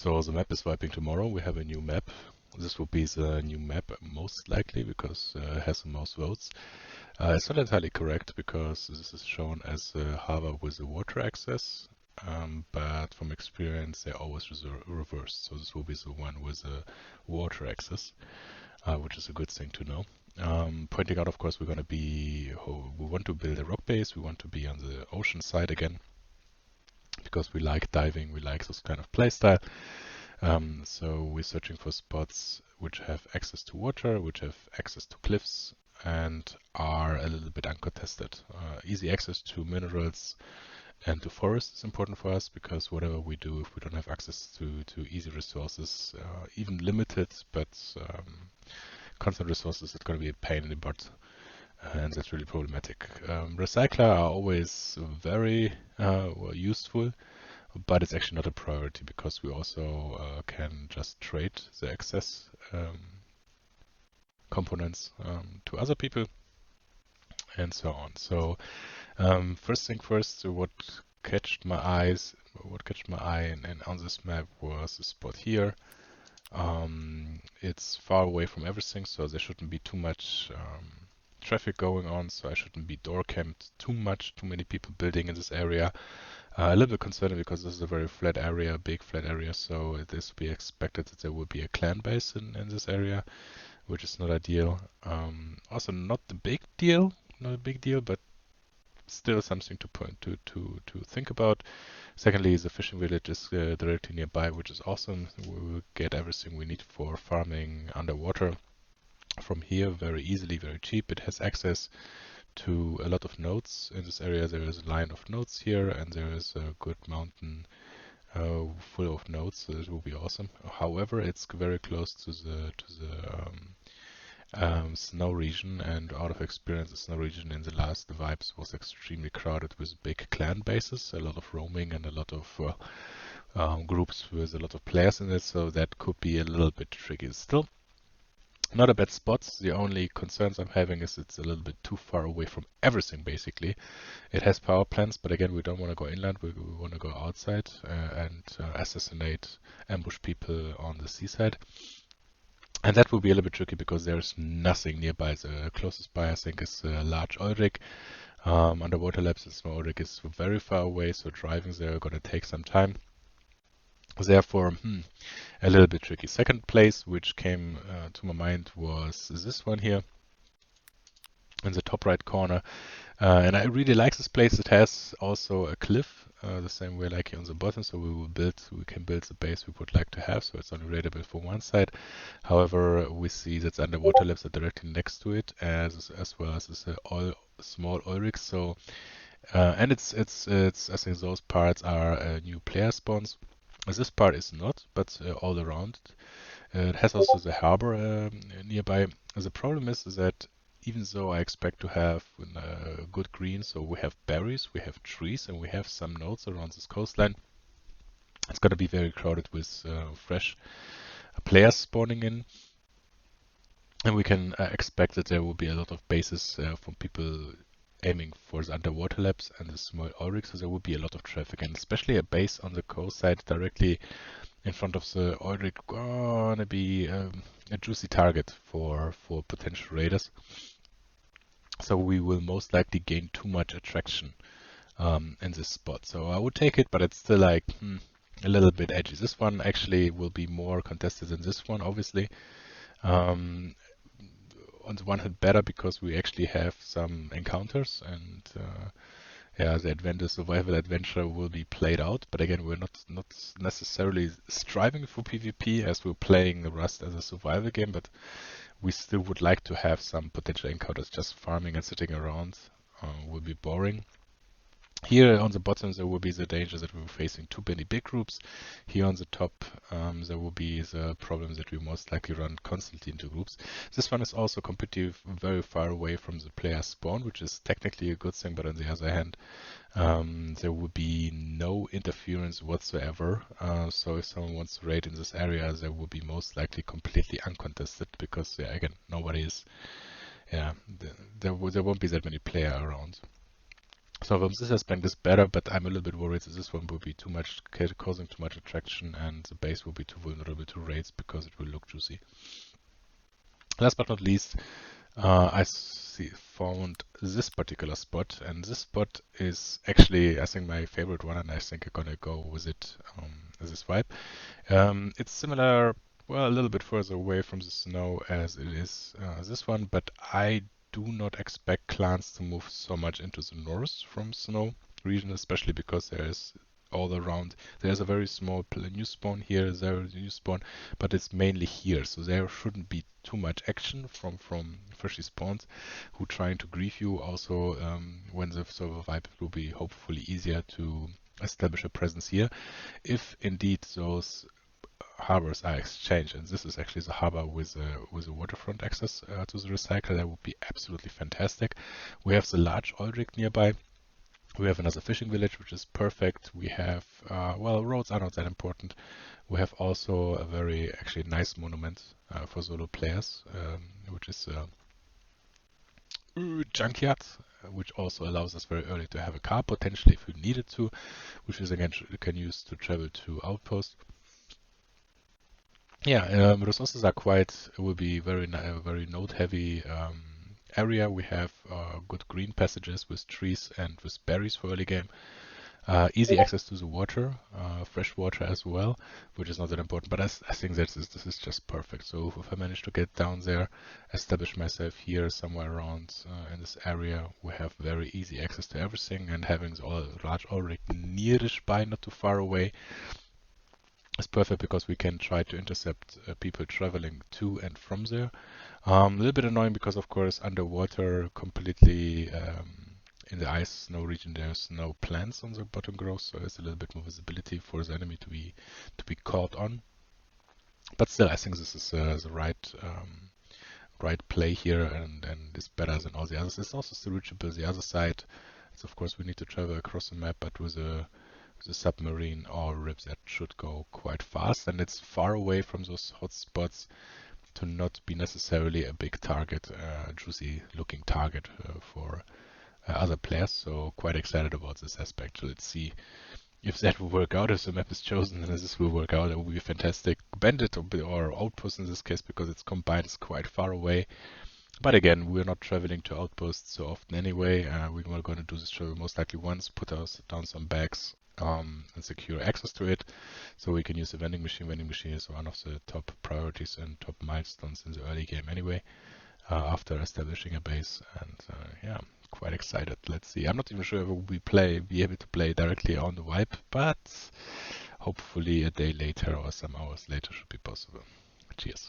So the map is wiping tomorrow. We have a new map. This will be the new map most likely because it has the most votes. It's not entirely correct because this is shown as a harbor with a water access, but from experience they're always reversed. So this will be the one with a water access, which is a good thing to know. Pointing out, of course, we want to build a rock base. We want to be on the ocean side again because we like diving. We like this kind of playstyle. So we're searching for spots which have access to water, which have access to cliffs, and are a little bit uncontested. Easy access to minerals and to forests is important for us because whatever we do, if we don't have access to easy resources, even limited but constant resources, it's going to be a pain in the butt. And that's really problematic. Recycler are always very useful, but it's actually not a priority because we also can just trade the excess components to other people and so on. So first thing first, what catched my eye and on this map was the spot here. It's far away from everything, so there shouldn't be too much traffic going on, so I shouldn't be door camped too many people building in this area. A little bit concerning because this is a very flat area, big flat area, so it is to be expected that there will be a clan base in this area, which is not ideal. Also not a big deal, but still something to think about. Secondly, the fishing village is directly nearby, which is awesome. We will get everything we need for farming underwater from here very easily, very cheap. It has access to a lot of nodes. In this area there is a line of nodes here, and there is a good mountain full of nodes, so it will be awesome. However, it's very close to the snow region, and out of experience, the snow region in the last vibes was extremely crowded with big clan bases, a lot of roaming and a lot of groups with a lot of players in it, so that could be a little bit tricky. Still, not a bad spot. The only concerns I'm having is it's a little bit too far away from everything, basically. It has power plants, but again, we don't want to go inland. We want to go outside and assassinate, ambush people on the seaside. And that will be a little bit tricky because there's nothing nearby. The closest by, I think, is a large oil rig. Underwater labs, the small oil rig is very far away, so driving there is going to take some time. Therefore, a little bit tricky. Second place, which came to my mind, was this one here in the top right corner. And I really like this place. It has also a cliff, the same way like here on the bottom. So we can build the base we would like to have. So it's only raidable for one side. However, we see that underwater labs are directly next to it, as well as this small oil rig. So, and it's I think those parts are new player spawns. This part is not, but all around it has also the harbor nearby. The problem is that even though I expect to have good green, so we have berries, we have trees, and we have some nodes around this coastline, it's going to be very crowded with fresh players spawning in. And we can expect that there will be a lot of bases from people aiming for the underwater labs and the small oil rigs, so there will be a lot of traffic, and especially a base on the coast side directly in front of the oil rig gonna be a juicy target for potential raiders. So we will most likely gain too much attraction in this spot. So I would take it, but it's still like a little bit edgy. This one actually will be more contested than this one, obviously. On the one hand, better because we actually have some encounters, and the survival adventure will be played out. But again, we're not necessarily striving for PvP as we're playing Rust as a survival game, but we still would like to have some potential encounters. Just farming and sitting around will be boring. Here on the bottom there will be the danger that we're facing too many big groups. Here on the top there will be the problem that we most likely run constantly into groups. This one is also completely very far away from the player spawn, which is technically a good thing, but on the other hand there will be no interference whatsoever. So if someone wants to raid in this area, there will be most likely completely uncontested because again, nobody is, there won't be that many players around. So from this aspect is better, but I'm a little bit worried that this one will be too much, causing too much attraction, and the base will be too vulnerable to raids because it will look juicy. Last but not least, found this particular spot, and this spot is actually, I think, my favorite one, and I think I'm gonna go with it, this vibe. It's similar, well, a little bit further away from the snow as it is this one, but I do not expect clans to move so much into the north from snow region, especially because there is all around. There's a very small new spawn here, there's a new spawn, but it's mainly here, so there shouldn't be too much action from freshy spawns who trying to grief you. Also, when the server vibe, it will be hopefully easier to establish a presence here if indeed those harbors are exchanged, and this is actually the harbor with a waterfront access to the recycle. That would be absolutely fantastic. We have the large oil rig nearby. We have another fishing village, which is perfect. We have, well, roads are not that important. We have also a very actually nice monument for solo players, which is junkyard, which also allows us very early to have a car, potentially if we needed to, which is again we can use to travel to outpost. Yeah, resources are will be very node heavy area. We have good green passages with trees and with berries for early game. Easy access to the water, fresh water as well, which is not that important, but I think this is just perfect. So if I manage to get down there, establish myself here somewhere around in this area, we have very easy access to everything, and having the large already nearish by, not too far away, is perfect because we can try to intercept people traveling to and from there. A little bit annoying because, of course, underwater, completely in the ice snow region, there's no plants on the bottom growth, so there's a little bit more visibility for the enemy to be caught on. But still, I think this is the right play here, and is better than all the others. It's also still reachable the other side. It's, of course, we need to travel across the map, but with a submarine or ribs that should go quite fast, and it's far away from those hot spots to not be necessarily a big target, juicy looking target for other players. So quite excited about this aspect. So let's see if that will work out. If the map is chosen and this will work out, it will be fantastic. Bandit or outpost in this case, because it's combined, is quite far away. But again, we're not traveling to outposts so often anyway. We're going to do this travel most likely once, put down some bags, and secure access to it, so we can use the vending machine. Vending machine is one of the top priorities and top milestones in the early game anyway, after establishing a base. And yeah, quite excited. Let's see. I'm not even sure if we'll be able to play directly on the wipe, but hopefully a day later or some hours later should be possible. Cheers.